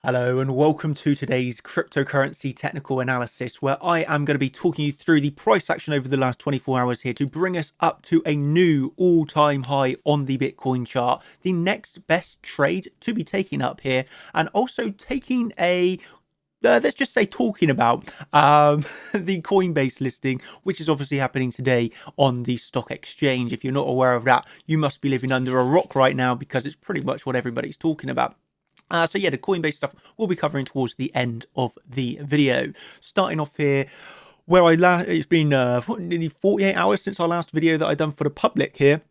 Hello and welcome to today's cryptocurrency technical analysis, where I am going to be talking you through the price action over the last 24 hours here to bring us up to a new all-time high on the Bitcoin chart, the next best trade to be taking up here, and also taking a let's just say talking about the Coinbase listing, which is obviously happening today on the stock exchange. If you're not aware of that, you must be living under a rock right now, because it's pretty much what everybody's talking about. So yeah, the Coinbase stuff we'll be covering towards the end of the video. Starting off here, where it's been nearly 48 hours since our last video that I done for the public here.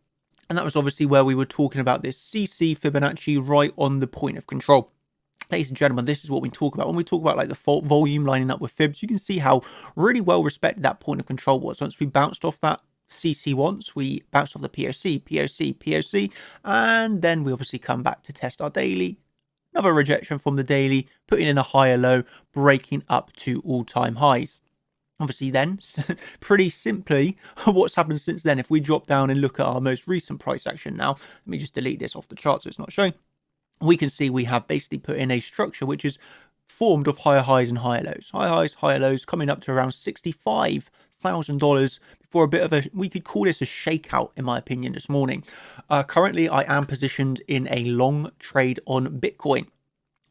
And that was obviously where we were talking about this CC Fibonacci right on the point of control. Ladies and gentlemen, this is what we talk about. When we talk about like the volume lining up with fibs, you can see how really well respected that point of control was. Once we bounced off that CC once, we bounced off the POC, and then we obviously come back to test our daily. Another rejection from the daily, putting in a higher low, breaking up to all-time highs. Obviously then, pretty simply, what's happened since then, if we drop down and look at our most recent price action now, let me just delete this off the chart so it's not showing, we can see we have basically put in a structure which is formed of higher highs and higher lows. Higher highs, higher lows, coming up to around $65,000 before a bit of a, we could call this a shakeout in my opinion this morning. Currently, I am positioned in a long trade on Bitcoin.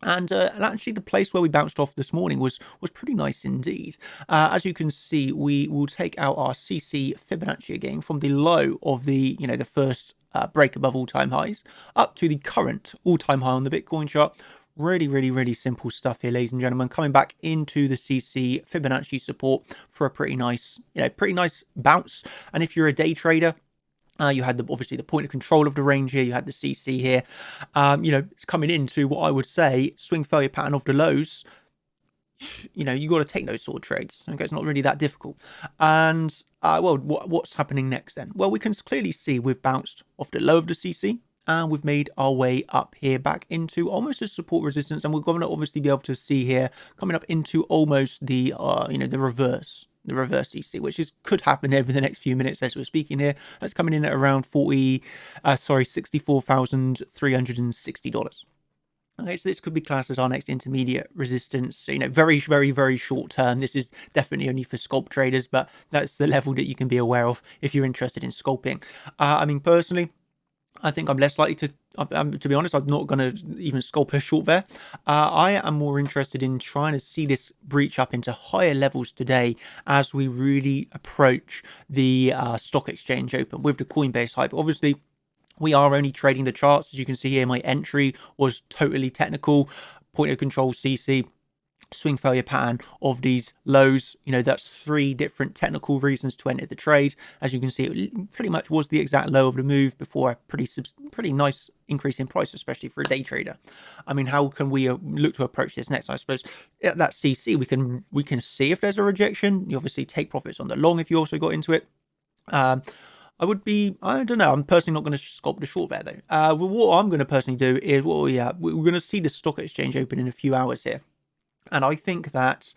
And actually, the place where we bounced off this morning was pretty nice indeed. As you can see, we will take out our CC Fibonacci again from the low of the, the first break above all-time highs up to the current all-time high on the Bitcoin chart. Really simple stuff here, ladies and gentlemen. Coming back into the CC Fibonacci support for a pretty nice bounce. And if you're a day trader, you had obviously the point of control of the range here. You had the CC here. It's coming into what I would say swing failure pattern of the lows. You got to take those sort of trades. Okay, it's not really that difficult. And well, what's happening next then? Well, we can clearly see we've bounced off the low of the CC. And we've made our way up here back into almost a support resistance. And we're going to obviously be able to see here coming up into almost the, the reverse CC, which could happen over the next few minutes as we're speaking here. That's coming in at around $64,360. Okay, so this could be classed as our next intermediate resistance. Very short term. This is definitely only for scalp traders, but that's the level that you can be aware of if you're interested in scalping. Personally, I think I'm less likely to be honest, I'm not going to even scalp a short there. I am more interested in trying to see this breach up into higher levels today as we really approach the stock exchange open with the Coinbase hype. Obviously, we are only trading the charts. As you can see here, my entry was totally technical, point of control CC, swing failure pattern of these lows. That's 3 different technical reasons to enter the trade. As you can see, it pretty much was the exact low of the move before a pretty nice increase in price, especially for a day trader. How can we look to approach this next? I suppose at that CC, we can see if there's a rejection. You obviously take profits on the long if you also got into it. I don't know. I'm personally not going to scalp the short there though. What I'm going to personally do is, we're going to see the stock exchange open in a few hours here. And I think that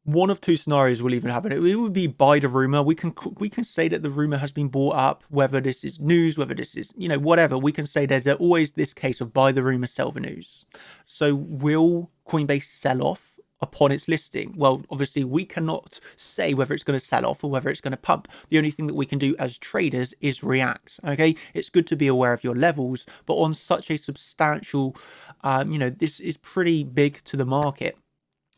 one of 2 scenarios will even happen. It would be buy the rumor. We can say that the rumor has been bought up, whether this is news, whether this is, whatever. We can say there's always this case of buy the rumor, sell the news. So will Coinbase sell off upon its listing? Well, obviously we cannot say whether it's going to sell off or whether it's going to pump. The only thing that we can do as traders is react. Okay, it's good to be aware of your levels, but on such a substantial, this is pretty big to the market.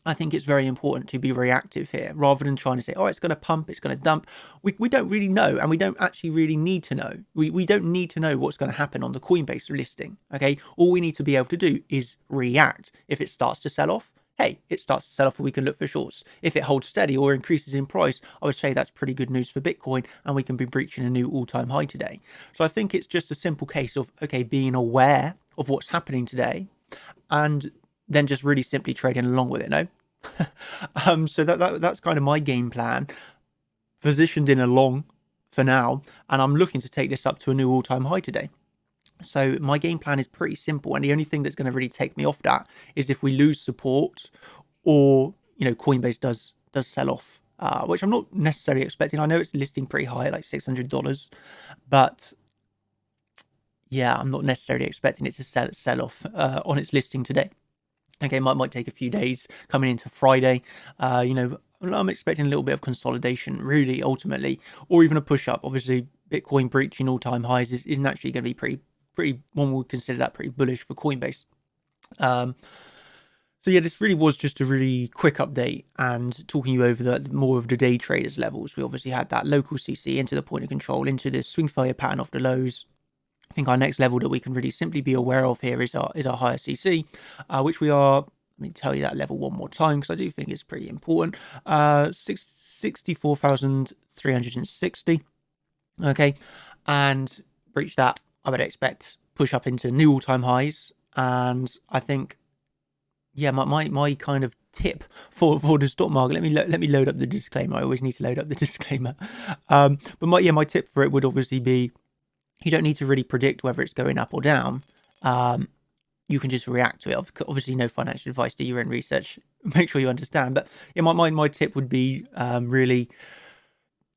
I think it's very important to be reactive here rather than trying to say, oh, it's going to pump, it's going to dump. We don't really know, and we don't actually really need to know. We don't need to know what's going to happen on the Coinbase listing. Okay, all we need to be able to do is react. If it starts to sell off, hey, it starts to sell off and we can look for shorts. If it holds steady or increases in price, I would say that's pretty good news for Bitcoin, and we can be breaching a new all-time high today. So I think it's just a simple case of, okay, being aware of what's happening today and then just really simply trading along with it, no? So that's kind of my game plan, positioned in a long for now, and I'm looking to take this up to a new all-time high today. So my game plan is pretty simple, and the only thing that's going to really take me off that is if we lose support, or Coinbase does sell off, which I'm not necessarily expecting. I know it's listing pretty high, like $600, but yeah, I'm not necessarily expecting it to sell off on its listing today. Okay, might take a few days coming into Friday. You know, I'm expecting a little bit of consolidation, really, ultimately, or even a push up. Obviously, Bitcoin breaching all-time highs is naturally going to be pretty. One would consider that pretty bullish for Coinbase. So yeah, this really was just a really quick update and talking you over the more of the day traders levels. We obviously had that local CC into the point of control, into the swing failure pattern off the lows. I think our next level that we can really simply be aware of here is our higher CC, which we are. Let me tell you that level one more time because I do think it's pretty important. 64,360. Okay, and breach that, I would expect push up into new all-time highs, and I think, yeah, my kind of tip for the stock market. Let me load up the disclaimer. I always need to load up the disclaimer. But my tip for it would obviously be, you don't need to really predict whether it's going up or down. You can just react to it. Obviously, no financial advice. Do your own research. Make sure you understand. But yeah, my tip would be really,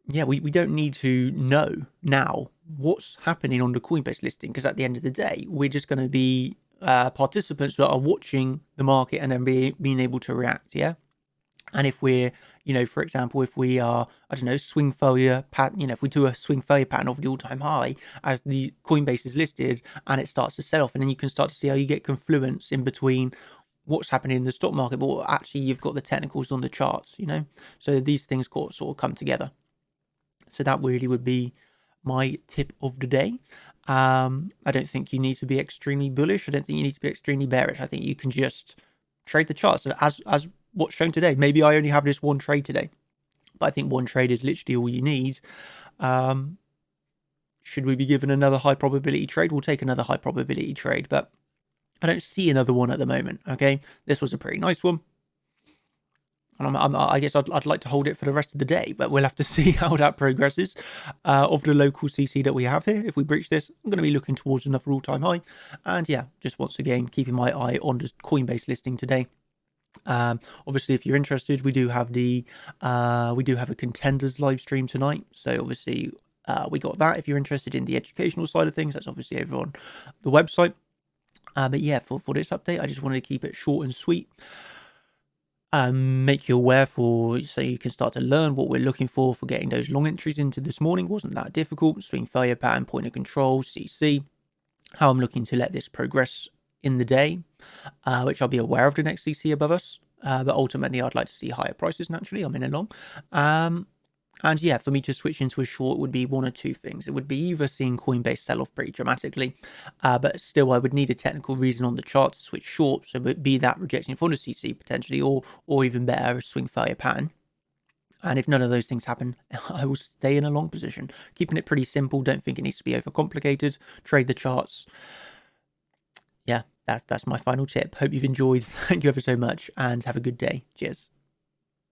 yeah, we don't need to know now what's happening on the Coinbase listing, because at the end of the day, we're just going to be participants that are watching the market and then being able to react. Yeah. And if we're, you know, for example, if we are, I don't know, swing failure pattern, you know, if we do a swing failure pattern of the all-time high as the Coinbase is listed and it starts to sell off, and then you can start to see how you get confluence in between what's happening in the stock market, but actually you've got the technicals on the charts, you know, so these things sort of come together. So that really would be my tip of the day. I don't think you need to be extremely bullish. I don't think you need to be extremely bearish. I think you can just trade the charts as what's shown today. Maybe I only have this one trade today, but I think one trade is literally all you need. Should we be given another high probability trade? We'll take another high probability trade, but I don't see another one at the moment. Okay, this was a pretty nice one, and I guess I'd like to hold it for the rest of the day, but we'll have to see how that progresses. Of the local CC that we have here, if we breach this, I'm going to be looking towards another all-time high. And yeah, just once again keeping my eye on the Coinbase listing today. Obviously, if you're interested, we do have a contenders live stream tonight. So obviously, we got that. If you're interested in the educational side of things, that's obviously over on the website. But yeah, for this update, I just wanted to keep it short and sweet. Make you aware so you can start to learn what we're looking for getting those long entries into this morning. Wasn't that difficult. Swing failure pattern, point of control, CC. How I'm looking to let this progress in the day, which I'll be aware of the next CC above us. But ultimately, I'd like to see higher prices naturally. I'm in a long. And yeah, for me to switch into a short would be one or two things. It would be either seeing Coinbase sell off pretty dramatically, but still I would need a technical reason on the chart to switch short. So be that rejection from the CC potentially, or even better, a swing failure pattern. And if none of those things happen, I will stay in a long position. Keeping it pretty simple. Don't think it needs to be overcomplicated. Trade the charts. Yeah, that's my final tip. Hope you've enjoyed. Thank you ever so much, and have a good day. Cheers.